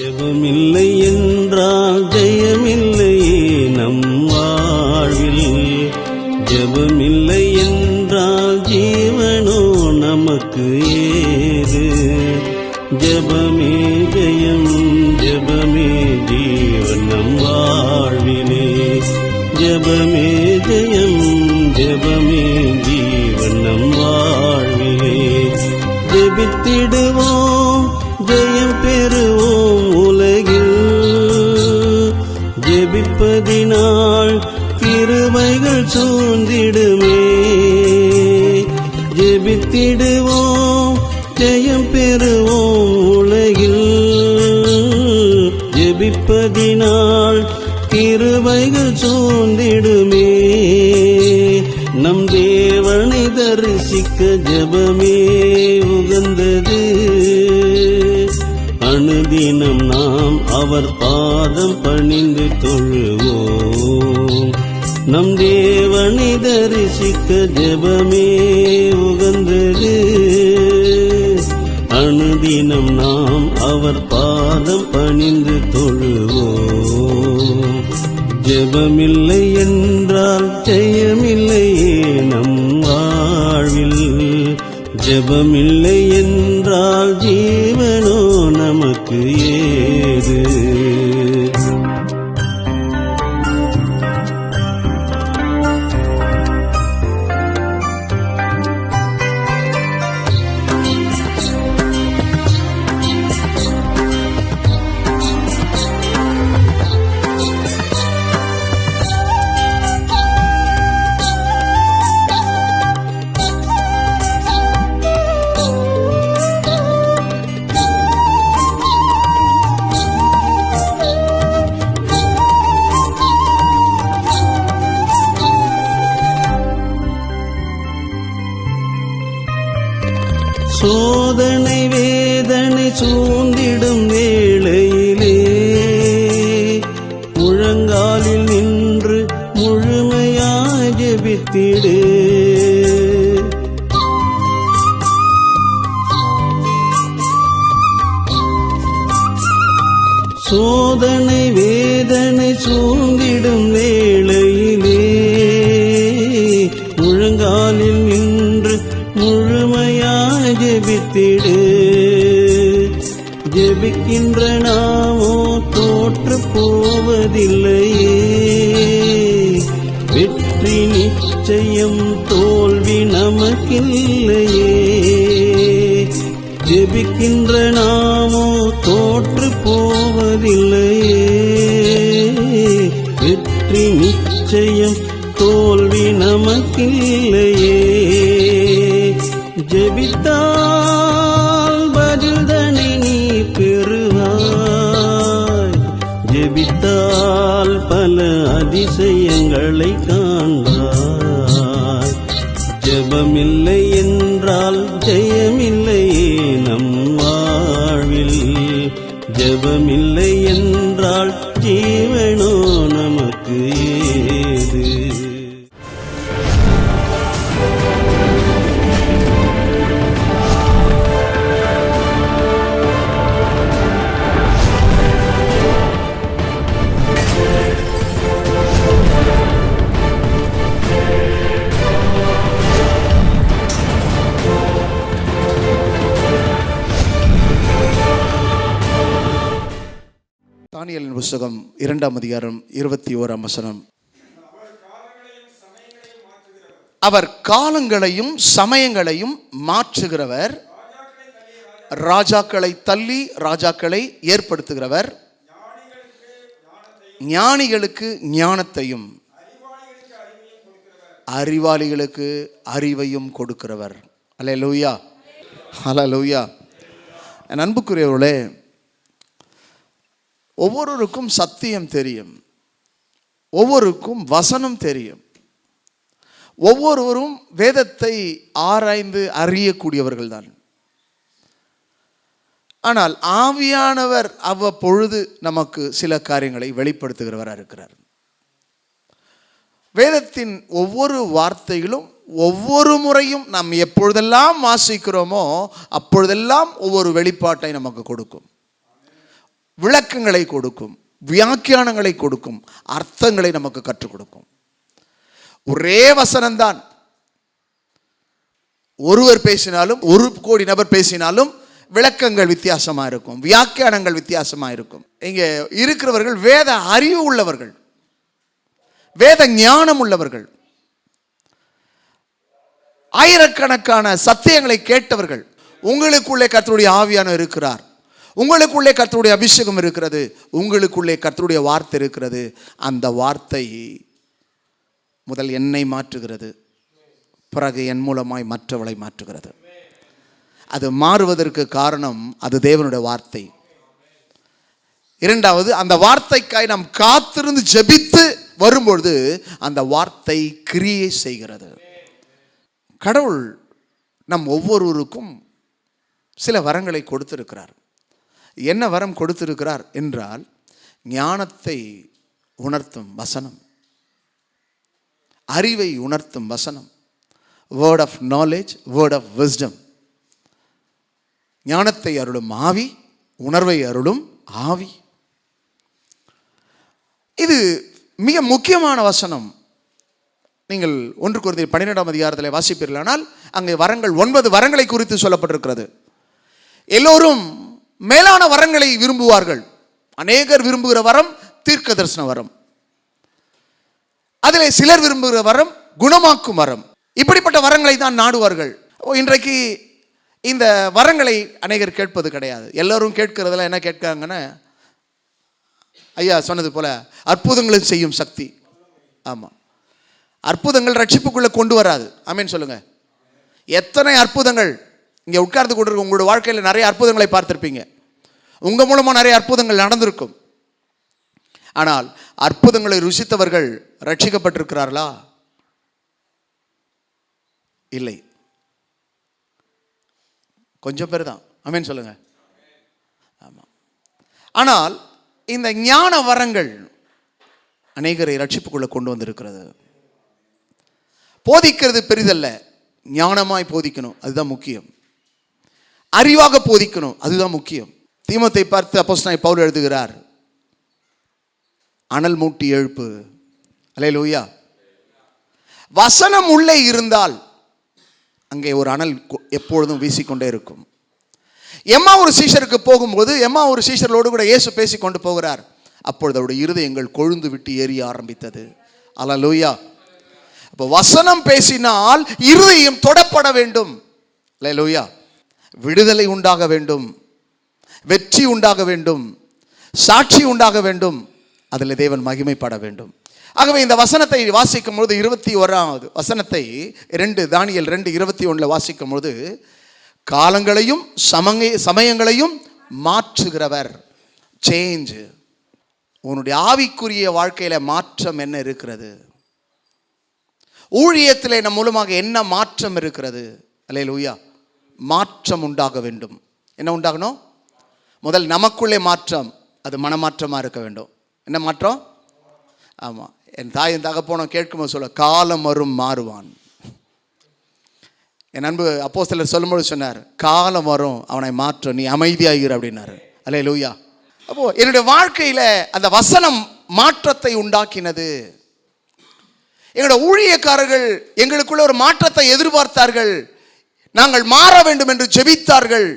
ஜெபமில்லை என்றால் ஜெயமில்லையே நம் வாழ்வில். ஜெபமில்லை என்றால் ஜீவனோ நமக்கு ஏது. ஜெபமே ஜெயம், ஜெபமே ஜீவன் நம் வாழ்விலே. ஜெபமே ஜெயம், ஜெபமே ஜீவன் நம் வாழ்விலே. ஜெபித்திடுவோம், ஜெயம் பெறுவோம் உலகில். ஜெபிப்பதினால் கிருபைகள் சூழ்ந்திடுமே. ஜெபித்திடுவோம், ஜெயம் பெறுவோம் உலகில். ஜெபிப்பதினால் கிருபைகள் சூழ்ந்திடுமே. நம் தேவனை தரிசிக்க ஜெபமே உகந்தது. அனுதினம் நாம் அவர் பாதம் பணிந்து தொழுவோம். நம் தேவனை தரிசிக்க ஜெபமே உகந்தது. அனுதினம் நாம் அவர் பாதம் பணிந்து தொழுவோம். ஜெபமில்லை என்றால் ஜெயமில்லையே நம் வாழ்வில். ஜெபமில்லை என்றால் ஜீவனோ நமக்கு ஏது. சோதனை வேதனை சூழ்ந்திடும் வேளையிலே முழங்காலில் நின்று முழுமையாய் ஜெபித்திடு. சோதனை வேதனை சூழ்ந்திடும் வேளையிலே முழங்காலில் நின்று முழுமையாய் ஜெபித்திடு. ஜெபிக்கின்ற நாமோ தோற்று போவதில்லையே. வெற்றி நிச்சயம், தோல்வி நமக்கில்லையே. ஜெபிக்கின்ற நாமோ தோற்று போவதில்லையே. வெற்றி நிச்சயம், தோல்வி நமக்கில்லையே. ஜெபித்தால் பதில்தனை நீ பெறுவாய். ஜெபித்தால் பல அதிசயங்களை காண்பாய். ஜெபமில்லை என்றால் ஜெயமில்லையே நம் வாழ்வில். ஜெபமில்லை என்றால் ஜீவனோ நமக்கு ஏது. தானியேலின் புத்தகம் 2ஆம் அதிகாரம் 21ஆம் வசனம். அவர் காலங்களையும் சமயங்களையும் மாற்றுகிறவர், ராஜாக்களை தள்ளி ராஜாக்களை ஏற்படுத்துகிறவர், ஞானிகளுக்கு ஞானத்தையும் அறிவாளிகளுக்கு அறிவையும் கொடுக்கிறவர். அல்லேலூயா, அல்லேலூயா. என் அன்புக்குரியவர்களே, ஒவ்வொருவருக்கும் சத்தியம் தெரியும், ஒவ்வொருக்கும் வசனம் தெரியும், ஒவ்வொருவரும் வேதத்தை ஆராய்ந்து அறியக்கூடியவர்கள் தான். ஆனால் ஆவியானவர் அவ்வப்பொழுது நமக்கு சில காரியங்களை வெளிப்படுத்துகிறவராக இருக்கிறார். வேதத்தின் ஒவ்வொரு வார்த்தைகளும் ஒவ்வொரு முறையும் நாம் எப்பொழுதெல்லாம் வாசிக்கிறோமோ அப்பொழுதெல்லாம் ஒவ்வொரு வெளிப்பாட்டை நமக்கு கொடுக்கும். விளக்கங்களை கொடுக்கும், வியாக்கியானங்களை கொடுக்கும், அர்த்தங்களை நமக்கு கற்றுக் கொடுக்கும். ஒரே வசனம்தான் ஒருவர் பேசினாலும், 1 கோடி நபர் பேசினாலும் விளக்கங்கள் வித்தியாசமா இருக்கும், வியாக்கியானங்கள் வித்தியாசமா இருக்கும். இங்க இருக்கிறவர்கள் வேத அறிவு உள்ளவர்கள், வேத ஞானம் உள்ளவர்கள், ஆயிரக்கணக்கான சத்தியங்களை கேட்டவர்கள். உங்களுக்குள்ளே கர்த்தருடைய ஆவியானவர் இருக்கிறார், உங்களுக்குள்ளே கர்த்தருடைய அபிஷேகம் இருக்கிறது, உங்களுக்குள்ளே கர்த்தருடைய வார்த்தை இருக்கிறது. அந்த வார்த்தை முதல் என்னை மாற்றுகிறது, பிறகு என் மூலமாய் மற்றவளை மாற்றுகிறது. அது மாறுவதற்கு காரணம் அது தேவனுடைய வார்த்தை. இரண்டாவது, அந்த வார்த்தைக்காய் நாம் காத்திருந்து ஜெபித்து வரும்பொழுது அந்த வார்த்தை கிரியை செய்கிறது. கடவுள் நம் ஒவ்வொருவருக்கும் சில வரங்களை கொடுத்திருக்கிறார். என்ன வரம் கொடுத்திருக்கிறார் என்றால், ஞானத்தை உணர்த்தும் வசனம், அறிவை உணர்த்தும் வசனம், word of knowledge, word of wisdom. ஞானத்தை அருளும் ஆவி, உணர்வை அருளும் ஆவி. இது மிக முக்கியமான வசனம். நீங்கள் 1 கொரிந்தியர் 12ஆம் அதிகாரத்தில் வாசிப்பீர்களானால் அங்கே வரங்கள் 9 வரங்களை குறித்து சொல்லப்பட்டிருக்கிறது. எல்லோரும் மேலான வரங்களை விரும்புவார்கள். அநேகர் விரும்புகிற வரம் தீர்க்க தரிசன வரம், அதிலே சிலர் விரும்புகிற வரம் குணமாக்கும் வரம். இப்படிப்பட்ட வரங்களை தான் நாடுவார்கள். இன்றைக்கு இந்த வரங்களை அநேகர் கேட்பது கிடையாது. எல்லோரும் கேட்கிறதுல என்ன கேட்கிறாங்கன்னா, ஐயா சொன்னது போல அற்புதங்களும் செய்யும் சக்தி. ஆமாம், அற்புதங்கள் ரட்சிப்புக்குள்ளே கொண்டு வராது. ஆமேன் சொல்லுங்க. எத்தனை அற்புதங்கள் இங்கே உட்கார்ந்து கொண்டிருக்கும், உங்களோட வாழ்க்கையில் நிறைய அற்புதங்களை பார்த்துருப்பீங்க, உங்கள் மூலமாக நிறைய அற்புதங்கள் நடந்திருக்கும். ஆனால் அற்புதங்களை ருசித்தவர்கள் ரட்சிக்கப்பட்டிருக்கிறார்களா? இல்லை, கொஞ்சம் பேர் தான். ஆமேன் சொல்லுங்க. ஆமாம். ஆனால் இந்த ஞான வரங்கள் அநேகரை ரட்சிப்புக்குள்ளே கொண்டு வந்திருக்கிறது. போதிக்கிறது பெரிதல்ல, ஞானமாய் போதிக்கணும், அதுதான் முக்கியம். அறிவாக போதிக்கணும், அதுதான் முக்கியம். தீமோத்தை பார்த்து அப்போஸ்தலனாகிய பவுல் எழுதுகிறார், அனல் மூட்டி எழுப்பு. அல்லேலூயா. வசனம் உள்ளே இருந்தால் அங்கே ஒரு அனல் எப்பொழுதும் வீசிக்கொண்டே இருக்கும். எம்மா ஒரு சீஷருக்கு போகும்போது, எம்மா ஒரு சீஷர்களோடு கூட இயேசு பேசிக்கொண்டு போகிறார். அப்பொழுது அவருடைய இருதயங்கள் கொழுந்து விட்டு எரிய ஆரம்பித்தது. அல்லேலூயா. அப்போ வசனம் பேசினால் இருதயம் தொடப்பட வேண்டும். அல்லேலூயா. விடுதலை உண்டாக வேண்டும், வெற்றி உண்டாக வேண்டும், சாட்சி உண்டாக வேண்டும், அதில் தேவன் மகிமைப்பட வேண்டும். ஆகவே இந்த வசனத்தை வாசிக்கும் பொழுது 21வது வசனத்தை 2 தானியேல் 2:21 வாசிக்கும் பொழுது, காலங்களையும் சமயங்களையும் மாற்றுகிறவர். சேஞ்ச். உன்னுடைய ஆவிக்குரிய வாழ்க்கையில மாற்றம் என்ன இருக்கிறது? ஊழியத்திலே நம் மூலமாக என்ன மாற்றம் இருக்கிறது? அல்லேலூயா. மாற்றம் உண்டாக வேண்டும். என்ன உண்டாகணும்? முதல் நமக்குள்ளே மாற்றம், அது மனமாற்றமா இருக்க வேண்டும். என்ன மாற்றம்? ஆமாம், என் தாயின் தகப்பனும் கேட்கும்போது சொல்ல, காலம் வரும் மாறுவான். என் அன்பு அப்போஸ்தலர் சொல்லும்போது சொன்னார், காலம் வரும் அவனை மாற்ற, நீ அமைதியாகிற அப்படின்னாரு. அல்லேலூயா. அப்போ என்னுடைய வாழ்க்கையில அந்த வசனம் மாற்றத்தை உண்டாக்கினது. எங்களுடைய ஊழியக்காரர்கள் எங்களுக்குள்ள ஒரு மாற்றத்தை எதிர்பார்த்தார்கள். நாங்கள் மாற வேண்டும் என்று ஜெபித்தார்கள்.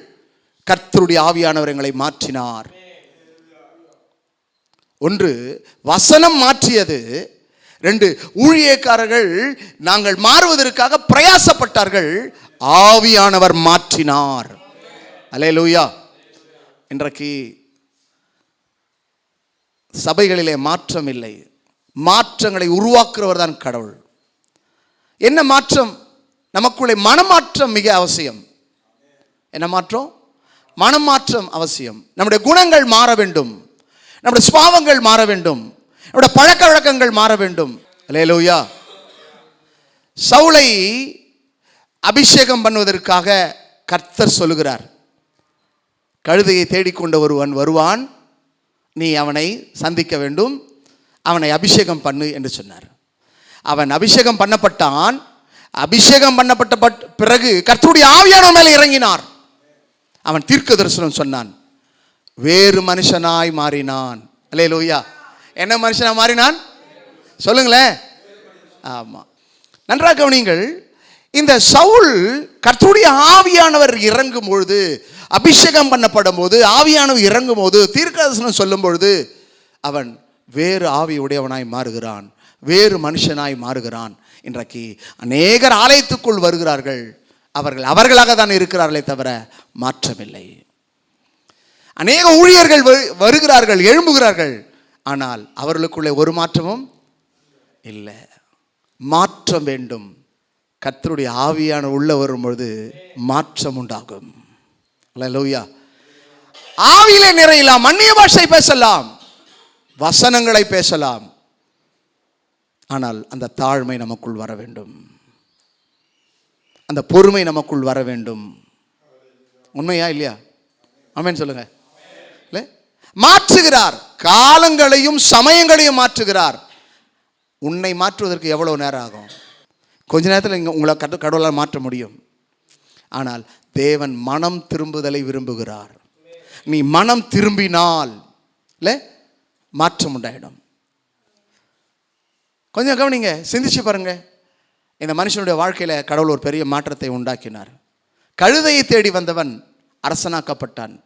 கர்த்தருடைய ஆவியானவர் எங்களை மாற்றினார். ஒன்று, வசனம் மாற்றியது. 2, ஊழியக்காரர்கள் நாங்கள் மாறுவதற்காக பிரயாசப்பட்டார்கள். ஆவியானவர் மாற்றினார். அல்லேலூயா. இன்றைக்கு சபைகளிலே மாற்றம் இல்லை. மாற்றங்களை உருவாக்குறவர் தான் கடவுள். என்ன மாற்றம்? நமக்குள்ளே மனமாற்றம் மிக அவசியம். என்ன மாற்றம்? மனமாற்றம் அவசியம். நம்முடைய குணங்கள் மாற வேண்டும், நம்முடைய சுபாவங்கள் மாற வேண்டும், நம்முடைய பழக்க வழக்கங்கள் மாற வேண்டும். அல்லேலூயா. சவுலை அபிஷேகம் பண்ணுவதற்காக கர்த்தர் சொல்லுகிறார், கழுதையை தேடிக்கொண்ட ஒருவன் வருவான், நீ அவனை சந்திக்க வேண்டும், அவனை அபிஷேகம் பண்ணு என்று சொன்னார். அவன் அபிஷேகம் பண்ணப்பட்டான். அபிஷேகம் பண்ணப்பட்ட பிறகு கர்த்தருடைய ஆவியானவர் மேலே இறங்கினார். அவன் தீர்க்க தரிசனம் சொன்னான். வேறு மனுஷனாய் மாறினான். அல்லேலூயா. என்ன மனுஷனா மாறினான் சொல்லுங்களேன். ஆமா, நன்றாக கவனிங்கள். இந்த சவுல் கர்த்தருடைய ஆவியானவர் இறங்கும் பொழுது, அபிஷேகம் பண்ணப்படும் போது, ஆவியானவர் இறங்கும் போது, தீர்க்கதரிசனம் சொல்லும் பொழுது அவன் வேறு ஆவி உடையவனாய் மாறுகிறான், வேறு மனுஷனாய் மாறுகிறான். இன்றைக்கு அநேகர் ஆலயத்துக்குள் வருகிறார்கள், அவர்களாக தான் இருக்கிறார்களே தவிர மாற்றமில்லை. அநேக ஊழியர்கள் வருகிறார்கள், எழும்புகிறார்கள், ஆனால் அவர்களுக்குள்ளே ஒரு மாற்றமும் இல்லை. மாற்றம் வேண்டும். கர்த்தருடைய ஆவியான உள்ள வரும்பொழுது மாற்றம் உண்டாகும். அல்லேலூயா. ஆவியிலே நிறையலாம், அந்நிய பாஷை பேசலாம், வசனங்களை பேசலாம், ஆனால் அந்த தாழ்மை நமக்குள் வர வேண்டும், அந்த பொறுமை நமக்குள் வர வேண்டும். உண்மையா இல்லையா? ஆமென் சொல்லுங்க. மாற்றுகிறார், காலங்களையும் சமயங்களையும் மாற்றுகிறார். உன்னை மாற்றுவதற்கு எவ்வளவு நேரம் ஆகும்? கொஞ்ச நேரத்தில் உங்களை கடவுளால் மாற்ற முடியும். ஆனால் தேவன் மனம் திரும்புதலை விரும்புகிறார். நீ மனம் திரும்பினால் மாற்றம் உண்டாயிடும். கொஞ்சம் கவனிங்க, சிந்திச்சு பாருங்க. இந்த மனுஷனுடைய வாழ்க்கையில கடவுள் ஒரு பெரிய மாற்றத்தை உண்டாக்கினார். கழுதையை தேடி வந்தவன் அரசனாக்கப்பட்டான்,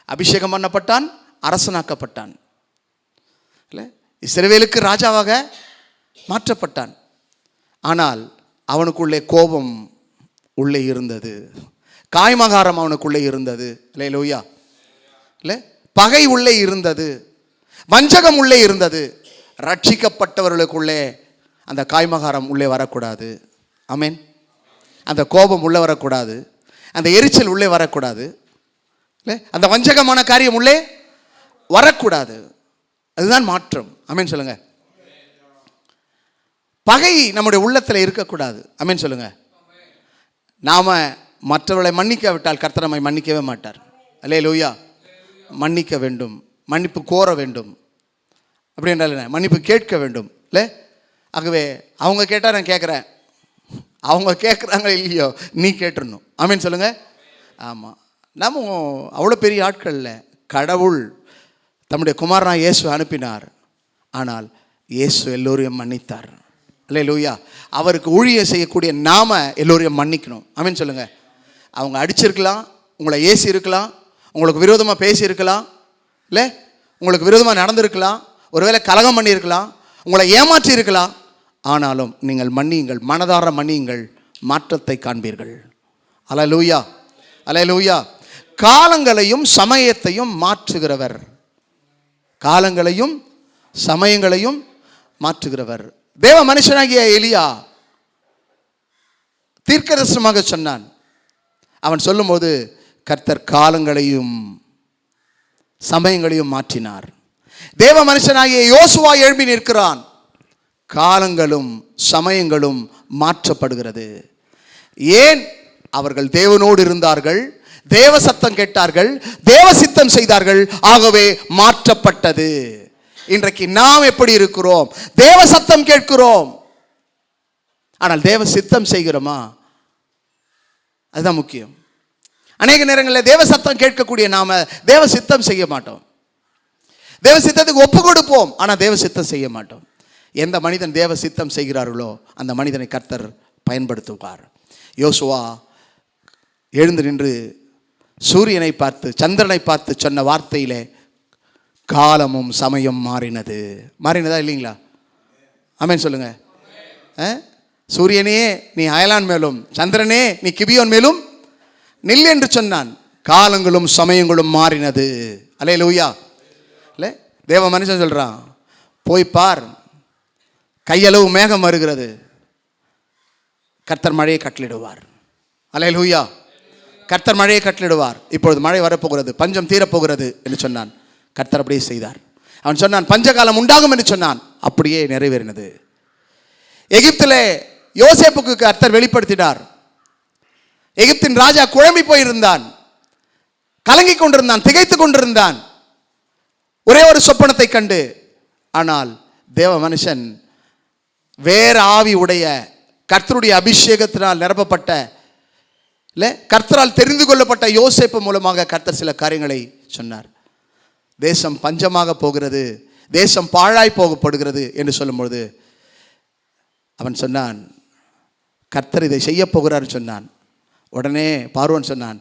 அபிஷேகம் பண்ணப்பட்டான், அரசனாக்கப்பட்டான். இஸ்ரவேலுக்கு ராஜாவாக மாற்றப்பட்டான். ஆனால் அவனுக்குள்ளே கோபம் உள்ளே இருந்தது, காய்மகாரம் அவனுக்குள்ளே இருந்தது. அல்லேலூயா. இல்லை, பகை உள்ளே இருந்தது, வஞ்சகம் உள்ளே இருந்தது. ரட்சிக்கப்பட்டவர்களுக்குள்ளே அந்த காய்மகாரம் உள்ளே வரக்கூடாது. ஆமென். அந்த கோபம் உள்ளே வரக்கூடாது, அந்த எரிச்சல் உள்ளே வரக்கூடாது, இல்லை, அந்த வஞ்சகமான காரியம் உள்ளே வரக்கூடாது. அதுதான் மாற்றம். ஆமென் சொல்லுங்க. பகை நம்முடைய உள்ளத்தில் இருக்கக்கூடாது. ஆமென் சொல்லுங்க. நாம மற்றவர்களை மன்னிக்காவிட்டால் கர்த்தர் நம்மை மன்னிக்கவே மாட்டார். அல்லேலூயா. மன்னிக்க வேண்டும், மன்னிப்பு கோர வேண்டும். அப்படி என்றால் என்ன? மன்னிப்பு கேட்க வேண்டும். இல்லை, ஆகவே அவங்க கேட்டால் நான் கேட்குறேன், அவங்க கேட்குறாங்க இல்லையோ நீ கேட்டுடணும். ஆமென் சொல்லுங்க. ஆமாம், நம்ம அவ்வளோ பெரிய ஆட்கள் இல்லை. கடவுள் தம்முடைய குமாரனா இயேசு அனுப்பினார், ஆனால் இயேசு எல்லோரையும் மன்னித்தார். அல்லேலூயா. அவருக்கு ஊழியம் செய்யக்கூடிய நாம எல்லோரையும் மன்னிக்கணும். ஆமென் சொல்லுங்க. அவங்க அடிச்சிருக்கலாம், உங்களை ஏசி இருக்கலாம், உங்களுக்கு விரோதமாக பேசியிருக்கலாம், இல்லை உங்களுக்கு விரோதமாக நடந்திருக்கலாம், ஒருவேளை கலகம் பண்ணியிருக்கலாம், உங்களை ஏமாற்றி இருக்கலாம். ஆனாலும் நீங்கள் மன்னியுங்கள், மனதார மன்னியுங்கள், மாற்றத்தை காண்பீர்கள். அல்லேலூயா. அல்லேலூயா. காலங்களையும் சமயத்தையும் மாற்றுகிறவர், காலங்களையும் சமயங்களையும் மாற்றுகிறவர். தேவ மனுஷனாகிய எலியா தீர்க்கதரிசனமாக சொன்னான். அவன் சொல்லும்போது கர்த்தர் காலங்களையும் சமயங்களையும் மாற்றினார். தேவ மனுஷனாகிய யோசுவா எழும்பி நிற்கிறான். காலங்களும் சமயங்களும் மாற்றப்படுகிறது. ஏன்? அவர்கள் தேவனோடு இருந்தார்கள், தேவ சத்தம் கேட்டார்கள், தேவ சித்தம் செய்தார்கள், ஆகவே மாற்றப்பட்டது. இன்றைக்கு நாம் எப்படி இருக்கிறோம்? தேவ சத்தம் கேட்கிறோம், ஆனால் தேவ சித்தம் செய்கிறோமா? அதுதான் முக்கியம். அநேக நேரங்களில் தேவ சத்தம் கேட்கக்கூடிய நாம தேவ சித்தம் செய்ய மாட்டோம். தேவ சித்தத்துக்கு ஒப்பு கொடுப்போம், ஆனால் தேவ சித்தம் செய்ய மாட்டோம். எந்த மனிதன் தேவ சித்தம் செய்கிறார்களோ அந்த மனிதனை கர்த்தர் பயன்படுத்துவார். யோசுவா எழுந்து நின்று சூரியனை பார்த்து சந்திரனை பார்த்து சொன்ன வார்த்தையிலே காலமும் சமயம் மாறினது. மாறினதா இல்லைங்களா? ஆமென் சொல்லுங்க. சூரியனே நீ அயலான் மேலும், சந்திரனே நீ கிபியோன் மேலும் நில் என்று சொன்னான். காலங்களும் சமயங்களும் மாறினது. அல்லேலூயா. இல்லை, தேவ மனுஷன் சொல்றான், போய் பார், கையளவு மேகம் வருகிறது, கர்த்தர் மழையை கட்டளிடுவார். அல்லேலூயா. கர்த்தர் மழையை கட்டளிடுவார். இப்பொழுது மழை வரப்போகிறது, பஞ்சம் தீரப்போகிறது என்று சொன்னான். கர்த்தர் அப்படியே செய்தார். அவன் சொன்னான் பஞ்சகாலம் உண்டாகும் என்று சொன்னான். அப்படியே நிறைவேறினது. எகிப்திலே யோசேப்புக்கு கர்த்தர் வெளிப்படுத்தினார். எகிப்தின் ராஜா குழம்பி போயிருந்தான், கலங்கி கொண்டிருந்தான், திகைத்து கொண்டிருந்தான் ஒரே ஒரு சொப்பனத்தை கண்டு. ஆனால் தேவ மனுஷன் வேற ஆவி உடைய கர்த்தருடைய அபிஷேகத்தினால் நிரப்பப்பட்ட, இல்லை கர்த்தரால் தெரிந்து கொள்ளப்பட்ட யோசேப்பு மூலமாக கர்த்தர் சில காரியங்களை சொன்னார். தேசம் பஞ்சமாக போகிறது, தேசம் பாழாய் போகப்படுகிறது என்று சொல்லும்பொழுது அவன் சொன்னான், கர்த்தர் இதை செய்ய போகிறார் சொன்னான். உடனே பார்வோன் சொன்னான்,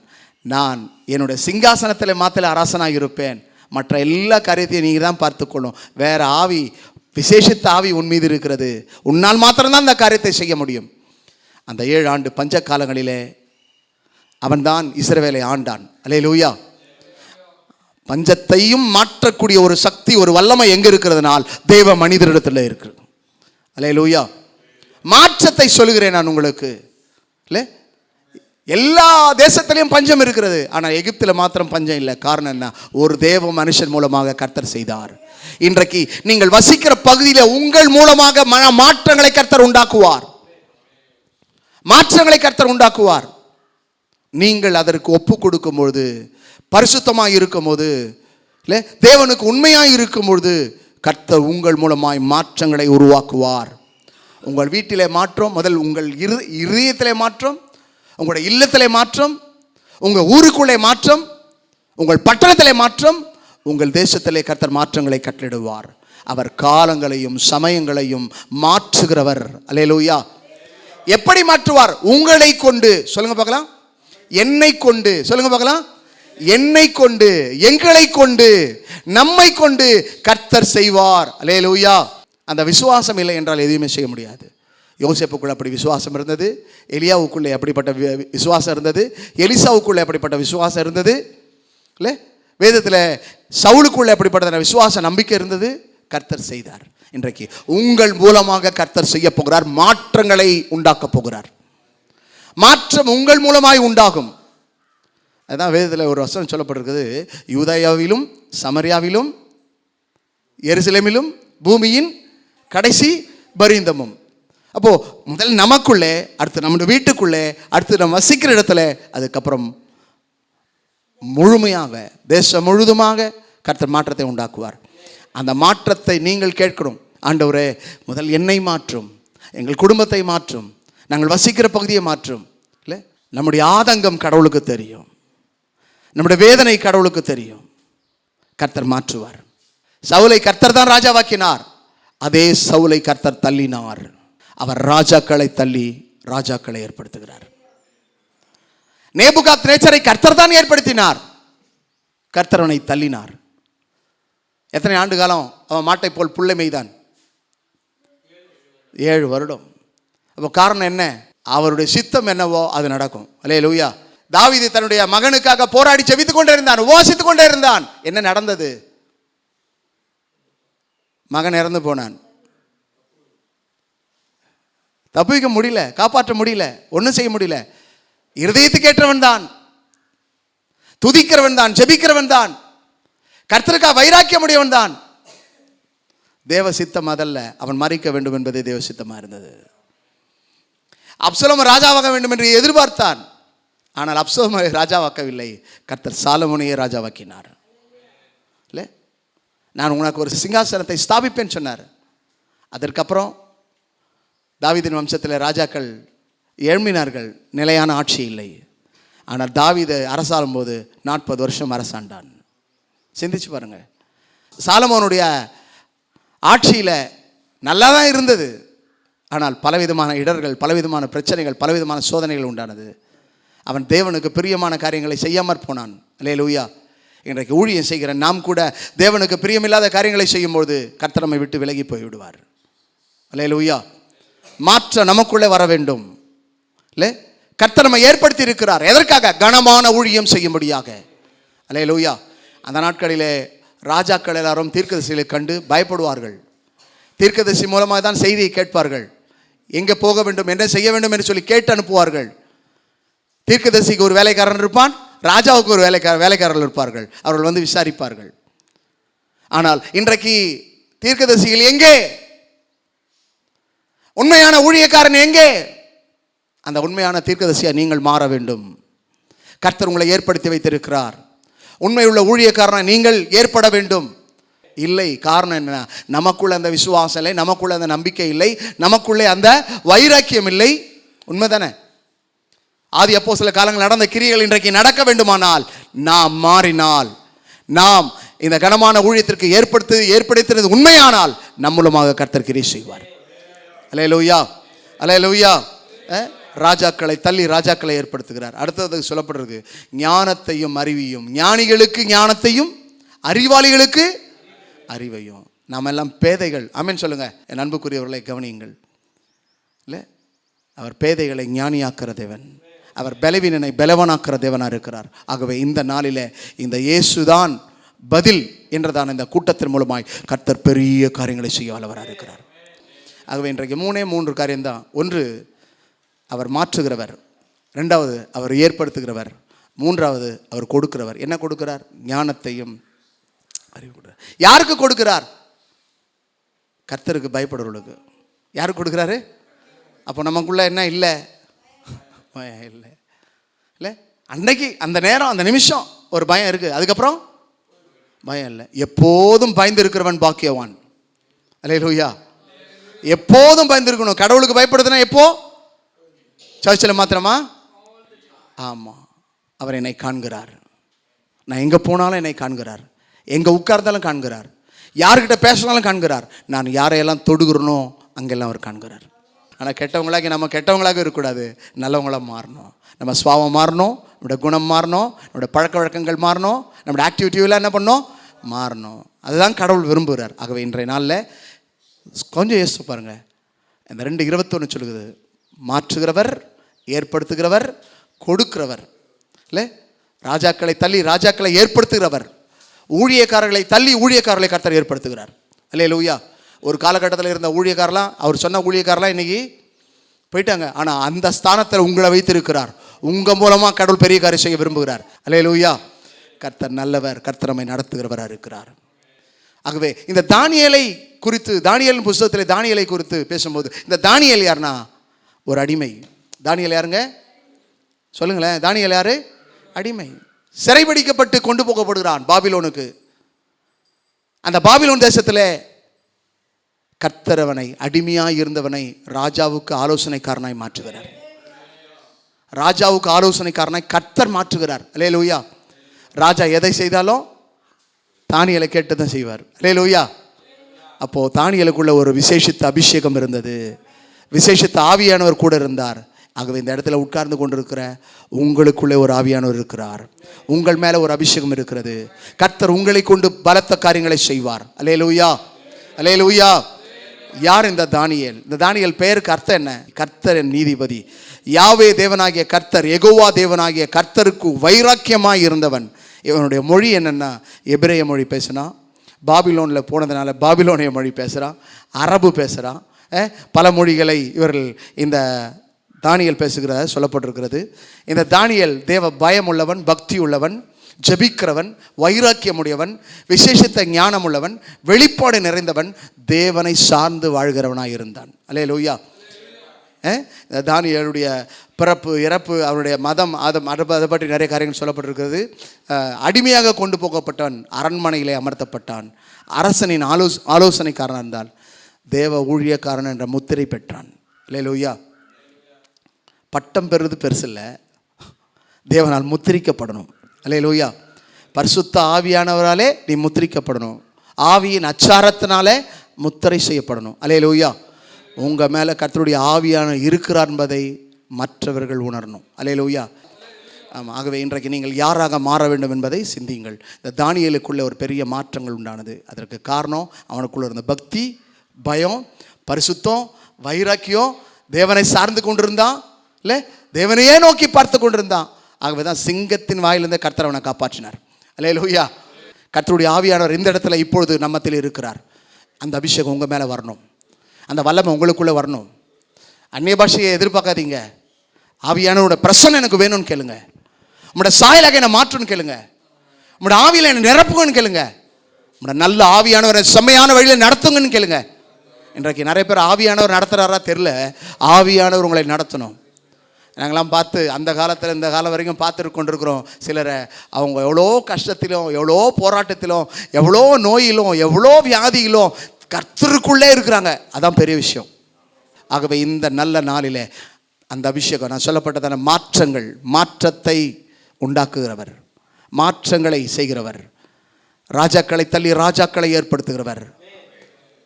நான் என்னுடைய சிங்காசனத்தில் மாத்திர அரசனாக இருப்பேன், மற்ற எல்லா காரியத்தையும் நீங்கள் தான் பார்த்துக்கொள்ளும். வேற ஆவி, விசேஷித்த ஆவி உன் மீது இருக்கிறது, உன்னால் மாத்திரம்தான் அந்த காரியத்தை செய்ய முடியும். அந்த 7 ஆண்டு பஞ்ச காலங்களிலே அவன்தான் இஸ்ரவேலை ஆண்டான். அல்லேலூயா. பஞ்சத்தையும் மாற்றக்கூடிய ஒரு சக்தி, ஒரு வல்லமை எங்க இருக்கிறதுனால் தேவ மனிதரிடத்தில் இருக்கு. அல்லேலூயா. மாற்றத்தை சொல்லுகிறேன் நான் உங்களுக்கு. இல்லை, எல்லா தேசத்திலையும் பஞ்சம் இருக்கிறது, ஆனால் எகிப்தில் மாத்திரம் பஞ்சம் இல்லை. காரணம் என்ன? ஒரு தேவ மனுஷன் மூலமாக கர்த்தர் செய்தார். இன்றைக்கு நீங்கள் வசிக்கிற பகுதியில் உங்கள் மூலமாக மாற்றங்களை கர்த்தர் உண்டாக்குவார். மாற்றங்களை கர்த்தர் உண்டாக்குவார். நீங்கள் அதற்கு ஒப்பு கொடுக்கும்பொழுது, பரிசுத்தமாக இருக்கும்போது, இல்லை தேவனுக்கு உண்மையாக இருக்கும்பொழுது கர்த்தர் உங்கள் மூலமாய் மாற்றங்களை உருவாக்குவார். உங்கள் வீட்டிலே மாற்றம், முதல் உங்கள் இருதயத்திலே மாற்றம், உங்களுடைய இல்லத்திலே மாற்றம், உங்கள் ஊருக்குள்ளே மாற்றம், உங்கள் பட்டணத்திலே மாற்றம், உங்கள் தேசத்திலே கர்த்தர் மாற்றங்களை கட்டளிடுவார். அவர் காலங்களையும் சமயங்களையும் மாற்றுகிறவர். அல்லேலூயா. எப்படி மாற்றுவார்? உங்களை கொண்டு. சொல்லுங்க பார்க்கலாம். என்னை கொண்டு. சொல்லுங்க பார்க்கலாம். என்னை கொண்டு, எங்களை கொண்டு, நம்மை கொண்டு கர்த்தர் செய்வார். அல்லேலூயா. அந்த விசுவாசம் இல்லை என்றால் எதுவுமே செய்ய முடியாது. யோசேப்புக்குள்ள அப்படி விசுவாசம் இருந்தது, எலியாவுக்குள்ளே அப்படிப்பட்ட விசுவாசம் இருந்தது, எலிசாவுக்குள்ளே அப்படிப்பட்ட விசுவாசம் இருந்தது. இல்லை, வேதத்தில் சவுலுக்குள்ளே அப்படிப்பட்ட விசுவாச நம்பிக்கை இருந்தது. கர்த்தர் செய்தார். இன்றைக்கு உங்கள் மூலமாக கர்த்தர் செய்ய போகிறார், மாற்றங்களை உண்டாக்க போகிறார். மாற்றம் உங்கள் மூலமாய் உண்டாகும். அதுதான் வேதத்தில் ஒரு வசனம் சொல்லப்பட்டிருக்குது, யூதேயாவிலும் சமரியாவிலும் எருசலேமிலும் பூமியின் கடைசி பரிந்தமும். அப்போ முதல் நமக்குள்ளே, அடுத்து நம்முடைய வீட்டுக்குள்ளே, அடுத்து நம்ம வசிக்கிற இடத்துல, அதுக்கப்புறம் முழுமையாக தேசம் முழுதுமாக கர்த்தர் மாற்றத்தை உண்டாக்குவார். அந்த மாற்றத்தை நீங்கள் கேட்கணும். ஆண்டவரே, முதல் என்னை மாற்றும், எங்கள் குடும்பத்தை மாற்றும், நாங்கள் வசிக்கிற பகுதியை மாற்றும். இல்லை, நம்முடைய ஆதங்கம் கடவுளுக்கு தெரியும், நம்முடைய வேதனை கடவுளுக்கு தெரியும். கர்த்தர் மாற்றுவார். சவுலை கர்த்தர் தான் ராஜாவாக்கினார், அதே சவுலை கர்த்தர் தள்ளினார். அவர் ராஜாக்களை தள்ளி ராஜாக்களை ஏற்படுத்துகிறார். நேபுகாத்நேச்சரை கர்த்தர் தான் ஏற்படுத்தினார், கர்த்தர் அவனை தள்ளினார். எத்தனை ஆண்டு காலம் அவன் மாட்டை போல் புள்ளை மேய்தான்? 7 வருடம். அப்போ காரணம் என்ன? அவருடைய சித்தம் என்னவோ அது நடக்கும். அல்லேலூயா. தாவீது தன்னுடைய மகனுக்காக போராடி ஜெபித்துக் கொண்டே இருந்தான், உபவாசித்துக் கொண்டே இருந்தான். என்ன நடந்தது? மகன் இறந்து போனான். தப்பிக்க முடியல, காப்பாற்ற முடியல, ஒன்றும் செய்ய முடியல. இருதயத்துக்கு ஏற்றவன் தான், துதிக்கிறவன் தான், ஜெபிக்கிறவன் தான், கர்த்தருக்காக வைராக்கியம் உடையவன் தான். தேவ சித்தம் அதல்ல, அவன் மரிக்க வேண்டும் என்பதே தேவ சித்தமா இருந்தது. அப்சலோம் ராஜாவாக வேண்டும் என்று எதிர்பார்த்தான், ஆனால் அப்சலோம் ராஜாவாக்கவில்லை, கர்த்தர் சாலமோனையே ராஜாவாக்கினார். இல்லை, நான் உனக்கு ஒரு சிங்காசனத்தை ஸ்தாபிப்பேன் சொன்னார். அதற்கப்புறம் தாவீதின் வம்சத்தில் ராஜாக்கள் எழும்பினார்கள், நிலையான ஆட்சி இல்லை. ஆனால் தாவீது அரசாளும் போது 40 வருஷம் அரசாண்டான். சிந்திச்சு பாருங்க. சாலமோனுடைய ஆட்சியில் நல்லா தான் இருந்தது, ஆனால் பலவிதமான இடர்கள், பலவிதமான பிரச்சனைகள், பலவிதமான சோதனைகள் உண்டானது. அவன் தேவனுக்கு பிரியமான காரியங்களை செய்யாமற் போனான். அல்லேலூயா. இன்றைக்கு ஊழியம் செய்கிற நாம் கூட தேவனுக்கு பிரியமில்லாத காரியங்களை செய்யும்போது கர்த்தர் நம்மை விட்டு விலகி போய்விடுவார். அல்லேலூயா. மாற்றம் நமக்குள்ளே வர வேண்டும். இல்லை, கர்த்தர் நம்மை ஏற்படுத்தி இருக்கிறார். எதற்காக? கனமான ஊழியம் செய்யும்படியாக. அல்லேலூயா. அந்த நாட்களிலே ராஜாக்கள் எல்லாரும் தீர்க்கதரிசிகளை கண்டு பயப்படுவார்கள். தீர்க்கதரிசி மூலமாக தான் செய்தியை கேட்பார்கள். எங்கே போக வேண்டும், என்ன செய்ய வேண்டும் என்று சொல்லி கேட்டு அனுப்புவார்கள். தீர்க்கதரிசிக்கு ஒரு வேலைக்காரன் இருப்பான், ராஜாவுக்கு ஒரு வேலைக்காரர்கள் இருப்பார்கள். அவர்கள் வந்து விசாரிப்பார்கள். ஆனால் இன்றைக்கு தீர்க்கதரிசிகள் எங்கே? உண்மையான ஊழியக்காரன் எங்கே? அந்த உண்மையான தீர்க்கதரிசியா நீங்கள் மாற வேண்டும். கர்த்தர் உங்களை ஏற்படுத்தி வைத்திருக்கிறார். உண்மையுள்ள ஊழியக்காரனை நீங்கள் ஏற்பட வேண்டும். இல்லை, காரணம் என்ன? நமக்குள்ள அந்த விசுவாசம் இல்லை, நமக்குள்ள அந்த நம்பிக்கை இல்லை, நமக்குள்ளே அந்த வைராக்கியம் இல்லை. உண்மைதானே? ஆதி அப்போஸ்தலர் காலங்கள் நடந்த கிரியைகள் இன்றைக்கு நடக்க வேண்டுமானால் நாம் மாறினால், நாம் இந்த கனமான ஊழியத்திற்கு ஏற்படுத்தினது உண்மையானால் நம் மூலமாக கர்த்தர் கிரியை செய்வார். அல்லேலூயா, அல்லேலூயா. ராஜாக்களை தள்ளி ராஜாக்களை ஏற்படுத்துகிறார். அடுத்தது சொல்லப்படுறது ஞானத்தையும் அறிவையும், ஞானிகளுக்கு ஞானத்தையும் அறிவாளிகளுக்கு அறிவையும். நாம் எல்லாம் பேதைகள். ஆமென் சொல்லுங்க. என் அன்புக்குரியவர்களை கவனியுங்கள். இல்லை, அவர் பேதைகளை ஞானியாக்குற தேவன், அவர் பலவீனனை பலவனாக்குற தேவனாக இருக்கிறார். ஆகவே இந்த நாளில் இந்த இயேசுதான் பதில் என்றதான இந்த கூட்டத்தின் மூலமாய் கர்த்தர் பெரிய காரியங்களை செய்ய வல்லவராக இருக்கிறார். ஆகவே இன்றைக்கு 3 காரியம்தான். ஒன்று, அவர் மாற்றுகிறவர். 2வது, அவர் ஏற்படுத்துகிறவர். 3வது, அவர் கொடுக்கிறவர். என்ன கொடுக்கிறார்? ஞானத்தையும் அறிவு கொடுக்கிறார். யாருக்கு கொடுக்கிறார்? கர்த்தருக்கு பயப்படுறவர்களுக்கு. யாருக்கு கொடுக்குறாரு? அப்போ நமக்குள்ள என்ன இல்லை? இல்லை இல்லை. அன்னைக்கு அந்த நேரம் அந்த நிமிஷம் ஒரு பயம் இருக்குது, அதுக்கப்புறம் பயம் இல்லை. எப்போதும் பயந்து இருக்கிறவன் பாக்கியவான். அல்லேலூயா. எப்போதும் பயந்து இருக்கணும். கடவுளுக்கு பயப்படுதுன்னா எப்போ? சர்ச்சில் மாத்திரமா? ஆமாம். அவர் என்னை காண்கிறார். நான் எங்கே போனாலும் என்னை காண்கிறார். எங்கே உட்கார்ந்தாலும் காண்கிறார். யார்கிட்ட பேசினாலும் காண்கிறார். நான் யாரையெல்லாம் தொடுகிறனோ அங்கெல்லாம் அவர் காண்கிறார். ஆனால் கெட்டவங்களாக நம்ம கெட்டவங்களாக இருக்கக்கூடாது, நல்லவங்களாக மாறணும். நம்ம சுவாவம் மாறணும், நம்முடைய குணம் மாறணும், நம்முடைய பழக்க வழக்கங்கள் மாறணும், நம்முடைய ஆக்டிவிட்டியெல்லாம் என்ன பண்ணணும்? மாறணும். அதுதான் கடவுள் விரும்புகிறார். ஆகவே இன்றைய நாளில் கொஞ்சம் யோசித்து பாருங்கள். இந்த 2:21 சொல்லுது, மாற்றுகிறவர், ஏற்படுத்துகிறவர், கொடுக்கிறவர். இல்லை, ராஜாக்களை தள்ளி ராஜாக்களை ஏற்படுத்துகிறவர், ஊழியக்காரர்களை தள்ளி ஊழியக்காரர்களை கர்த்தர் ஏற்படுத்துகிறார். அல்லேலூயா. ஒரு காலகட்டத்தில் இருந்த ஊழியக்காரலாம், அவர் சொன்ன ஊழியக்காரலாம் இன்னைக்கு போயிட்டாங்க. ஆனால் அந்த ஸ்தானத்தில் உங்களை வைத்திருக்கிறார். உங்கள் மூலமாக கடவுள் பெரிய காரியம் செய்ய விரும்புகிறார். அல்லேலூயா. கர்த்தர் நல்லவர், கர்த்தர் நம்மை நடத்துகிறவராக இருக்கிறார். ஆகவே இந்த தானியேலை குறித்து, தானியேலின் புத்தகத்தில் தானியேலை குறித்து பேசும்போது, இந்த தானியேல் யாருன்னா ஒரு அடிமை. தானியேல் யாருங்க? சொல்லுங்களேன். தானியேல் யாரு? அடிமை. சிறைபிடிக்கப்பட்டு கொண்டு போகப்படுகிறான் பாபிலோனுக்கு. அந்த பாபிலோன் தேசத்தில் கர்த்தர் அவனை, அடிமையாய் இருந்தவனை ராஜாவுக்கு ஆலோசனைக்காரனாய் மாற்றுகிறார். ராஜாவுக்கு ஆலோசனைக்காரனாய் கர்த்தர் மாற்றுகிறார். அல்லேலூயா. ராஜா எதை செய்தாலும் தானியேலை கேட்டு தான் செய்வார். அல்லேலூயா. அப்போ தானியேலுக்குள்ள ஒரு விசேஷித்த அபிஷேகம் இருந்தது, விசேஷித்த ஆவியானவர் கூட இருந்தார். ஆகவே இந்த இடத்துல உட்கார்ந்து கொண்டிருக்கிற உங்களுக்குள்ளே ஒரு ஆவியானவர் இருக்கிறார். உங்கள் மேலே ஒரு அபிஷேகம் இருக்கிறது. கர்த்தர் உங்களை கொண்டு பலத்த காரியங்களை செய்வார். அல்லேலூயா, அல்லேலூயா. யார் இந்த தானியேல்? இந்த தானியேல் பெயருக்கு அர்த்தம் என்ன? கர்த்தர் என் நீதிபதி. யாவே தேவனாகிய கர்த்தர், யெகோவா தேவனாகிய கர்த்தருக்கு வைராக்கியமாய் இருந்தவன். இவனுடைய மொழி என்னென்னா, எபிரேய மொழி பேசுகிறான். பாபிலோனில் போனதுனால பாபிலோனிய மொழி பேசுகிறான், அரபு பேசுகிறான். பல மொழிகளை இவர்கள் இந்த தானியேல் பேசுகிறத சொல்லப்பட்டிருக்கிறது. இந்த தானியேல் தேவ பயம் உள்ளவன், பக்தி உள்ளவன், ஜெபிக்கிறவன், வைராக்கியமுடையவன், விசேஷத்த ஞானம் உள்ளவன், வெளிப்பாடு நிறைந்தவன், தேவனை சார்ந்து வாழ்கிறவனாக இருந்தான். அல்லேலூயா. தானியேலுடைய பிறப்பு, இறப்பு, அவருடைய மதம், அதை பற்றி நிறைய காரியங்கள் சொல்லப்பட்டிருக்கிறது. அடிமையாக கொண்டு போகப்பட்டவன், அரண்மனையிலே அமர்த்தப்பட்டான், அரசனின் ஆலோசனைக்காரன் இருந்தான், தேவ ஊழியக்காரன் என்ற முத்திரை பெற்றான். அல்லேலூயா. பட்டம் பெறுவது பெருசு இல்லை, தேவனால் முத்திரிக்கப்படணும். அல்லேலூயா. பரிசுத்த ஆவியானவராலே நீ முத்திரிக்கப்படணும். ஆவியின் அச்சாரத்தினாலே முத்திரை செய்யப்படணும். அல்லேலூயா. உங்கள் மேலே கர்த்தருடைய ஆவியானவர் இருக்கிறார் என்பதை மற்றவர்கள் உணரணும். அல்லேலூயா. ஆமாம். ஆகவே இன்றைக்கு நீங்கள் யாராக மாற வேண்டும் என்பதை சிந்தியுங்கள். இந்த தானியேலுக்குள்ளே ஒரு பெரிய மாற்றங்கள் உண்டானது. அதற்கு காரணம் அவனுக்குள்ளே இருந்த பக்தி, பயம், பரிசுத்தம், வைராக்கியம், தேவனை சார்ந்து கொண்டிருந்தான். இல்லை, தேவனையே நோக்கி பார்த்து கொண்டிருந்தான். ஆகவே தான் சிங்கத்தின் வாயிலிருந்து கர்த்தர் அவனை காப்பாற்றினார். அல்லேலூயா. கர்த்தருடைய ஆவியானவர் இந்த இடத்துல இப்பொழுது நம்மத்தில் இருக்கிறார். அந்த அபிஷேகம் உங்கள் மேலே வரணும், அந்த வல்லமை உங்களுக்குள்ளே வரணும். அந்நிய பாஷையை எதிர்பார்க்காதீங்க. ஆவியானவரோட பிரசன்னம் எனக்கு வேணும்னு கேளுங்க. உங்களோட சாயலாக என்னை மாற்றுன்னு கேளுங்க. உங்களோட ஆவியில் என்னை நிரப்புங்கன்னு கேளுங்க. உங்களோட நல்ல ஆவியானவரை செம்மையான வழியில் நடத்துங்கன்னு கேளுங்க. இன்றைக்கு நிறைய பேர் ஆவியானவர் நடத்துகிறாரா தெரில, ஆவியானவர் உங்களை நடத்தணும். நாங்களாம் பார்த்து அந்த காலத்தில் இந்த காலம் வரைக்கும் பார்த்துட்டு கொண்டிருக்கிறோம். சிலரை அவங்க எவ்வளோ கஷ்டத்திலும், எவ்வளோ போராட்டத்திலும், எவ்வளோ நோயிலும், எவ்வளோ வியாதியிலும் கர்த்தருக்குள்ளே இருக்கிறாங்க. அதான் பெரிய விஷயம். ஆகவே இந்த நல்ல நாளில் அந்த அபிஷேகம், நான் சொல்லப்பட்டதான மாற்றங்கள், மாற்றத்தை உண்டாக்குகிறவர், மாற்றங்களை செய்கிறவர். ராஜாக்களை தள்ளி ராஜாக்களை ஏற்படுத்துகிறவர்.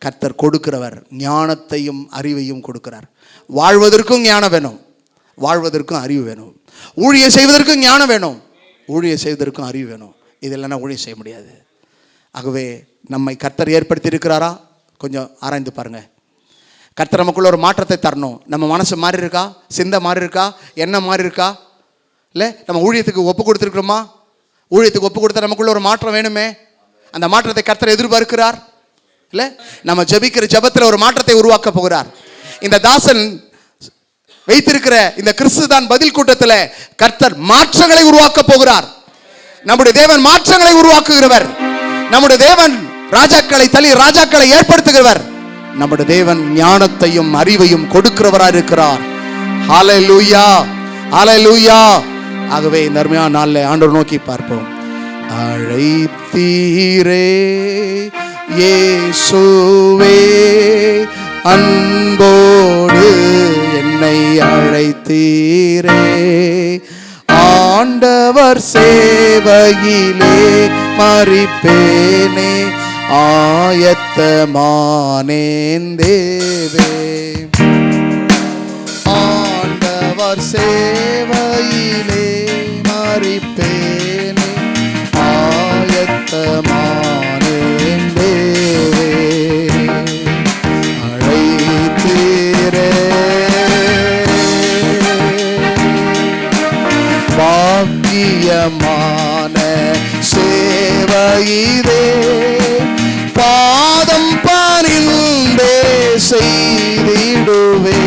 கர்த்தர் கொடுக்கிறவர். ஞானத்தையும் அறிவையும் கொடுக்கிறார். வாழ்வதற்கும் ஞானம் வேணும், வாழ்வதற்கும் அறிவு வேணும். ஊழியம் செய்வதற்கும் ஞானம் வேணும், ஊழியம் செய்வதற்கும் அறிவு வேணும். இது இல்லைன்னா ஊழியம் செய்ய முடியாது. ஆகவே நம்மை கர்த்தர் ஏற்படுத்தி இருக்கிறாரா? கொஞ்சம் ஆராய்ந்து பாருங்க. கர்த்தர் நமக்குள்ள ஒரு மாற்றத்தை தரணும். நம்ம மனசு மாறி இருக்கா? சிந்தை மாறி இருக்கா? எண்ணம் மாறி இருக்கா? இல்லை நம்ம ஊழியத்துக்கு ஒப்பு கொடுத்துருக்குறோமா? ஊழியத்துக்கு ஒப்பு கொடுத்தா நமக்குள்ள ஒரு மாற்றம் வேணுமே. அந்த மாற்றத்தை கர்த்தர் எதிர்பார்க்கிறார். இல்லை நம்ம ஜெபிக்கிற ஜெபத்தில் ஒரு மாற்றத்தை உருவாக்க போகிறார். இந்த தாசன் வைத்திருக்கிற இந்த கிறிஸ்து தான் பதில் கூட்டத்தில் கர்த்தர் மாற்றங்களை உருவாக்க போகிறார். நம்முடைய தேவன் மாற்றங்களை உருவாக்குகிறவர். நம்முடைய தேவன் ராஜாக்களை தள்ளி ராஜாக்களை ஏற்படுத்துகிறவர். நம்முடைய தேவன் ஞானத்தையும் அறிவையும் கொடுக்கிறவராக இருக்கிறார். ஹல்லேலூயா, ஹல்லேலூயா. ஆகவே இந்த அருமையான நாளில் ஆண்டவரை நோக்கி பார்ப்போம். அழைத்தீரே இயேசுவே, அன்போடு என்னை அழைத்தீரே, ஆண்டவர் சேவையிலே மரிப்பேனே, ஆயத்தமானேன் தேவே. ஆண்டவர் சேவையிலே மரிப்பேனே, ஆயத்தமானேன் தேவே. அழைத்தீரே பாக்கியமான சேவையிலே, பாதம் பணிந்தே செய்திடுவே.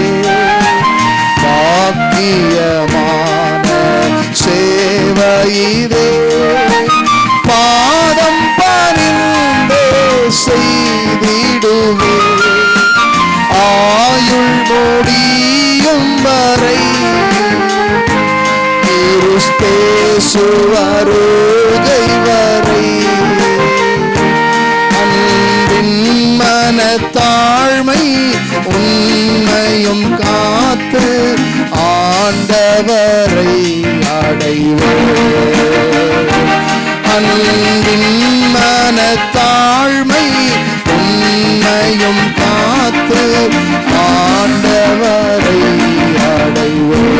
பாக்கியமான சேவையிலே, பாதம் பணிந்தே செய்திடுவே. ஆயுள் முடியும் வரை கிறிஸ்து வருகை வரை அன்பின் மனத்தாழ்மை உண்மையும் காத்து ஆண்டவரை அடைவேன். அன்பின் மனத்தாழ்மை உண்மையும் காத்து ஆண்டவரை அடைவேன்.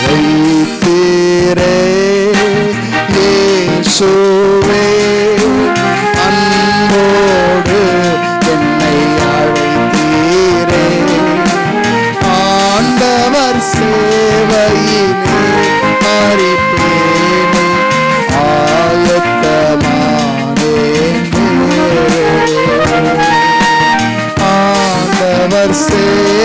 அழைத்தீரே இயேசுவே, அன்போடு என்னை அழைத்தீரே, ஆண்டவர் சேவையிலே மரிப்பேனே, ஆயத்தமானேன். ஆண்டவர் சேவை